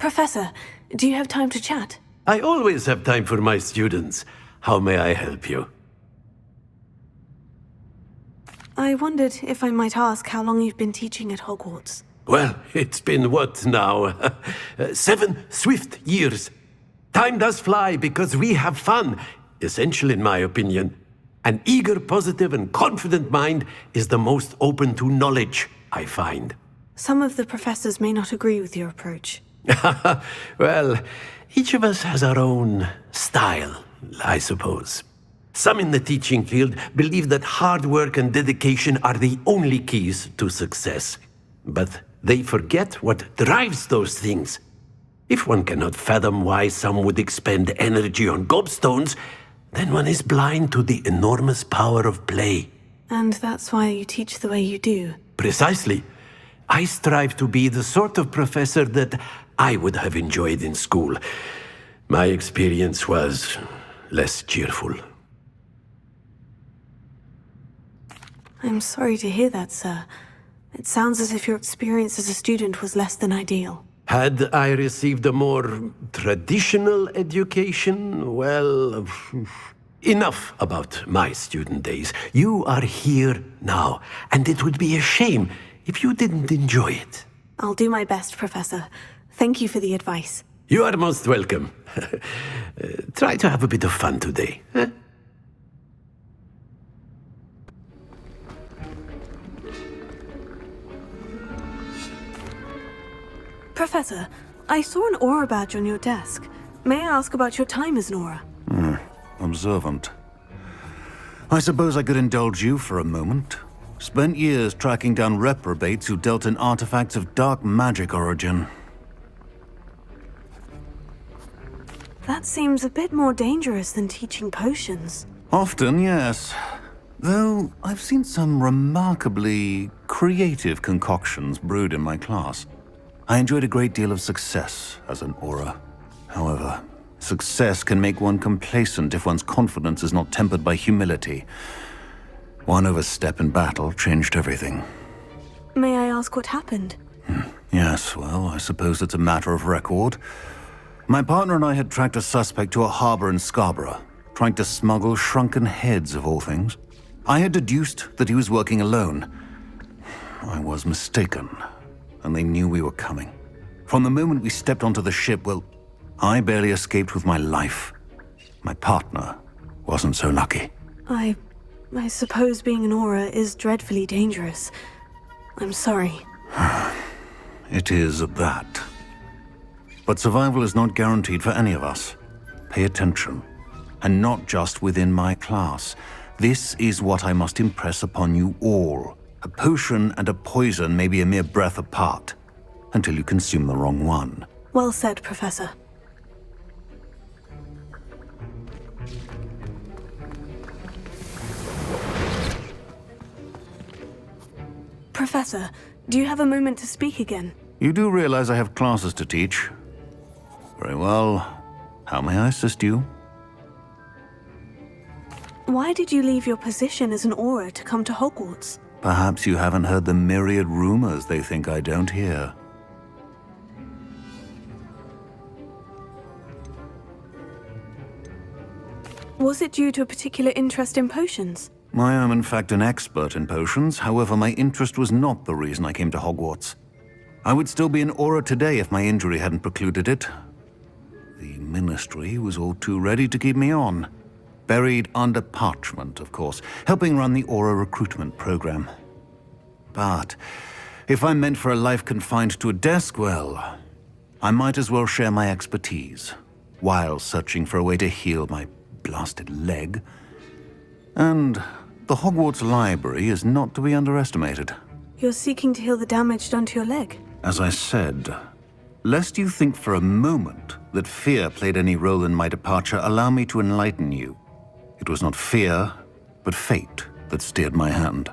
Professor, do you have time to chat? I always have time for my students. How may I help you? I wondered if I might ask how long you've been teaching at Hogwarts. Well, it's been what now? 7 swift years. Time does fly because we have fun. Essential in my opinion. An eager, positive, and confident mind is the most open to knowledge, I find. Some of the professors may not agree with your approach. Well, each of us has our own style, I suppose. Some in the teaching field believe that hard work and dedication are the only keys to success. But they forget what drives those things. If one cannot fathom why some would expend energy on gobstones, then one is blind to the enormous power of play. And that's why you teach the way you do. Precisely. I strive to be the sort of professor that I would have enjoyed in school. My experience was less cheerful. I'm sorry to hear that, sir. It sounds as if your experience as a student was less than ideal. Had I received a more traditional education, well, enough about my student days. You are here now, and it would be a shame if you didn't enjoy it. I'll do my best, Professor. Thank you for the advice. You are most welcome. Try to have a bit of fun today. Huh? Professor, I saw an aura badge on your desk. May I ask about your time as an aura? Observant. I suppose I could indulge you for a moment. Spent years tracking down reprobates who dealt in artifacts of dark magic origin. That seems a bit more dangerous than teaching potions. Often, yes. Though I've seen some remarkably creative concoctions brewed in my class. I enjoyed a great deal of success as an aura. However, success can make one complacent if one's confidence is not tempered by humility. One overstep in battle changed everything. May I ask what happened? Yes, well, I suppose it's a matter of record. My partner and I had tracked a suspect to a harbor in Scarborough, trying to smuggle shrunken heads of all things. I had deduced that he was working alone. I was mistaken, and they knew we were coming. From the moment we stepped onto the ship, well, I barely escaped with my life. My partner wasn't so lucky. I suppose being an aura is dreadfully dangerous. I'm sorry. It is that. But survival is not guaranteed for any of us. Pay attention. And not just within my class. This is what I must impress upon you all. A potion and a poison may be a mere breath apart, until you consume the wrong one. Well said, Professor. Professor, do you have a moment to speak again? You do realize I have classes to teach. Very well. How may I assist you? Why did you leave your position as an aura to come to Hogwarts? Perhaps you haven't heard the myriad rumors they think I don't hear. Was it due to a particular interest in potions? I am in fact an expert in potions, however my interest was not the reason I came to Hogwarts. I would still be an aura today if my injury hadn't precluded it. The Ministry was all too ready to keep me on. Buried under parchment, of course, helping run the aura recruitment program. But if I'm meant for a life confined to a desk, well, I might as well share my expertise, while searching for a way to heal my blasted leg. And the Hogwarts Library is not to be underestimated. You're seeking to heal the damage done to your leg? As I said, lest you think for a moment that fear played any role in my departure, allow me to enlighten you. It was not fear, but fate that steered my hand.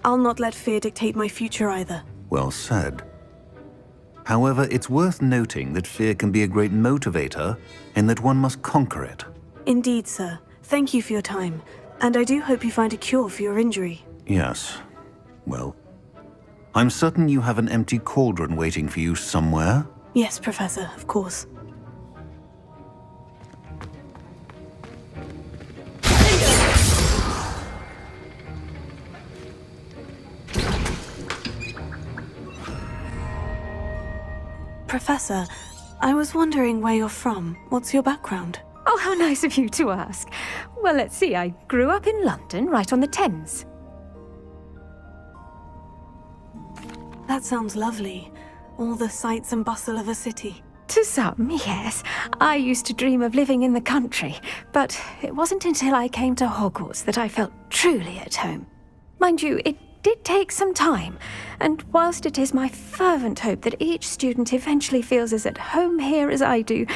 I'll not let fear dictate my future either. Well said. However, it's worth noting that fear can be a great motivator, in that one must conquer it. Indeed, sir. Thank you for your time, and I do hope you find a cure for your injury. Yes. Well, I'm certain you have an empty cauldron waiting for you somewhere. Yes, Professor, of course. Professor, I was wondering where you're from. What's your background? Oh, how nice of you to ask. Well, let's see. I grew up in London, right on the Thames. That sounds lovely. All the sights and bustle of a city. To some, yes. I used to dream of living in the country, but it wasn't until I came to Hogwarts that I felt truly at home. Mind you, it did take some time, and whilst it is my fervent hope that each student eventually feels as at home here as I do,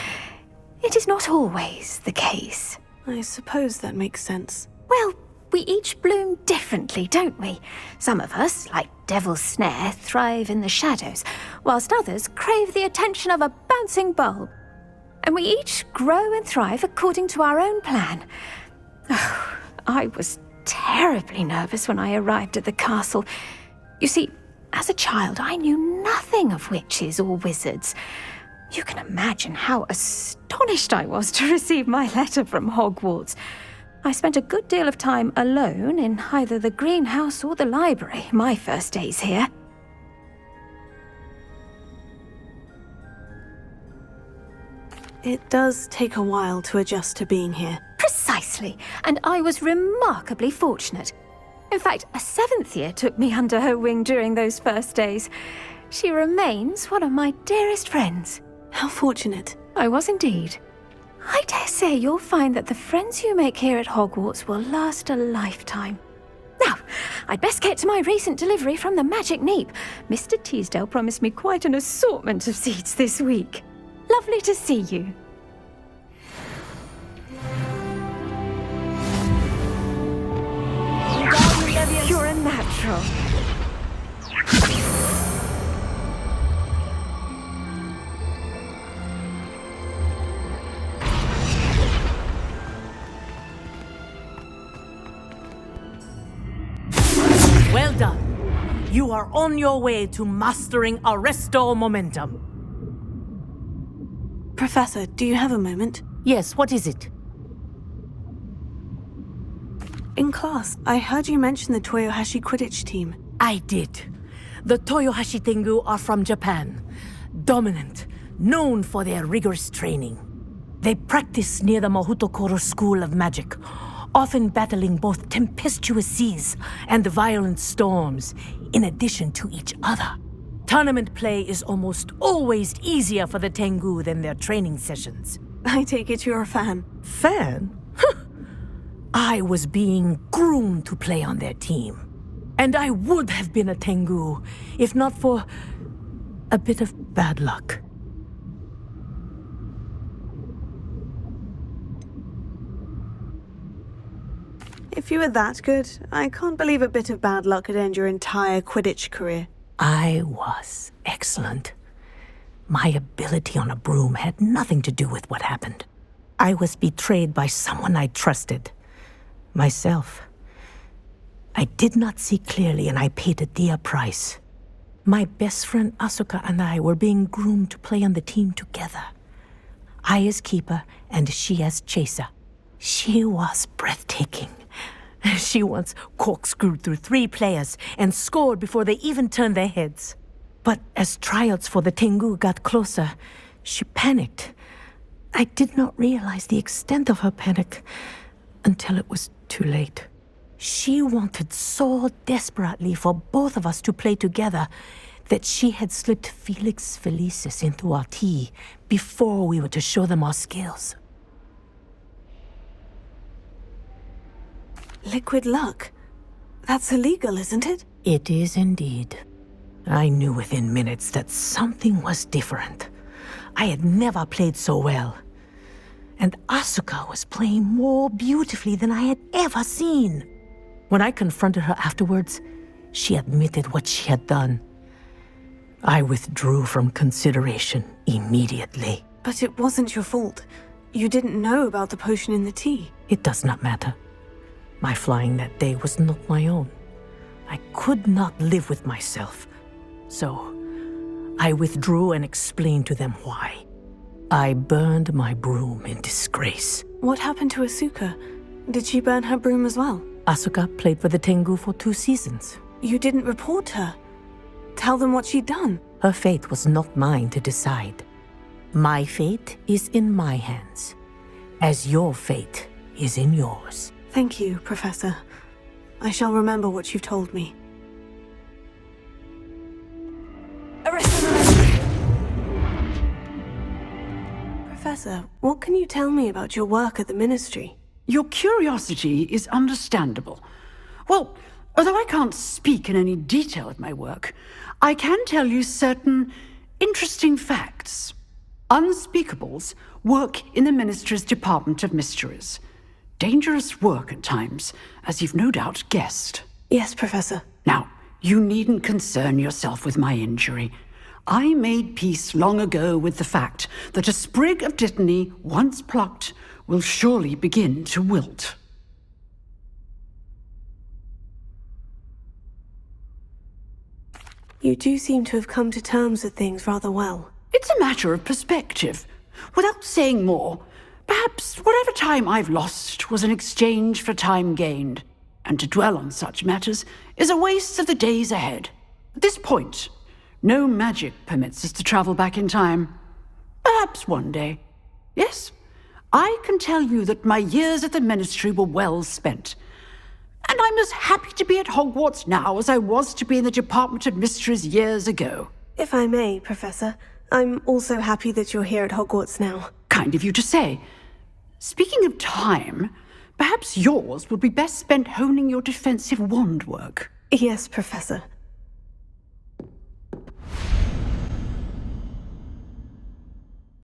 it is not always the case. I suppose that makes sense. Well, we each bloom differently, don't we? Some of us, like Devil's Snare, thrive in the shadows, whilst others crave the attention of a bouncing bulb. And we each grow and thrive according to our own plan. Oh, I was terribly nervous when I arrived at the castle. You see, as a child, I knew nothing of witches or wizards. You can imagine how astonished I was to receive my letter from Hogwarts. I spent a good deal of time alone in either the greenhouse or the library my first days here. It does take a while to adjust to being here. Precisely, and I was remarkably fortunate. In fact, a 7th year took me under her wing during those first days. She remains one of my dearest friends. How fortunate. I was indeed. I dare say you'll find that the friends you make here at Hogwarts will last a lifetime. Now, I'd best get to my recent delivery from the Magic Neep. Mr. Teasdale promised me quite an assortment of seeds this week. Lovely to see you. You're a natural. Well done. You are on your way to mastering Arresto Momentum. Professor, do you have a moment? Yes, what is it? In class, I heard you mention the Toyohashi Quidditch team. I did. The Toyohashi Tengu are from Japan. Dominant, known for their rigorous training. They practice near the Mahutokoro School of Magic, often battling both tempestuous seas and violent storms, in addition to each other. Tournament play is almost always easier for the Tengu than their training sessions. I take it you're a fan. Fan? I was being groomed to play on their team. And I would have been a Tengu, if not for a bit of bad luck. If you were that good, I can't believe a bit of bad luck could end your entire Quidditch career. I was excellent. My ability on a broom had nothing to do with what happened. I was betrayed by someone I trusted. Myself. I did not see clearly and I paid a dear price. My best friend Asuka and I were being groomed to play on the team together. I as keeper and she as chaser. She was breathtaking. She once corkscrewed through 3 players and scored before they even turned their heads. But as tryouts for the Tengu got closer, she panicked. I did not realize the extent of her panic until it was too late. She wanted so desperately for both of us to play together that she had slipped Felix Felicis into our tea before we were to show them our skills. Liquid luck? That's illegal, isn't it? It is indeed. I knew within minutes that something was different. I had never played so well. And Asuka was playing more beautifully than I had ever seen. When I confronted her afterwards, she admitted what she had done. I withdrew from consideration immediately. But it wasn't your fault. You didn't know about the potion in the tea. It does not matter. My flying that day was not my own. I could not live with myself, So I withdrew and explained to them why. I burned my broom in disgrace. What happened to Asuka? Did she burn her broom as well? Asuka played for the Tengu for 2 seasons. You didn't report her. Tell them what she'd done. Her fate was not mine to decide. My fate is in my hands, as your fate is in yours. Thank you, Professor. I shall remember what you've told me. Professor, what can you tell me about your work at the Ministry? Your curiosity is understandable. Well, although I can't speak in any detail of my work, I can tell you certain interesting facts. Unspeakables work in the Ministry's Department of Mysteries. Dangerous work at times, as you've no doubt guessed. Yes, Professor. Now, you needn't concern yourself with my injury. I made peace long ago with the fact that a sprig of dittany, once plucked, will surely begin to wilt. You do seem to have come to terms with things rather well. It's a matter of perspective. Without saying more, perhaps whatever time I've lost was an exchange for time gained, and to dwell on such matters is a waste of the days ahead. At this point, no magic permits us to travel back in time. Perhaps one day. Yes, I can tell you that my years at the Ministry were well spent. And I'm as happy to be at Hogwarts now as I was to be in the Department of Mysteries years ago. If I may, Professor, I'm also happy that you're here at Hogwarts now. Kind of you to say. Speaking of time, perhaps yours would be best spent honing your defensive wand work. Yes, Professor.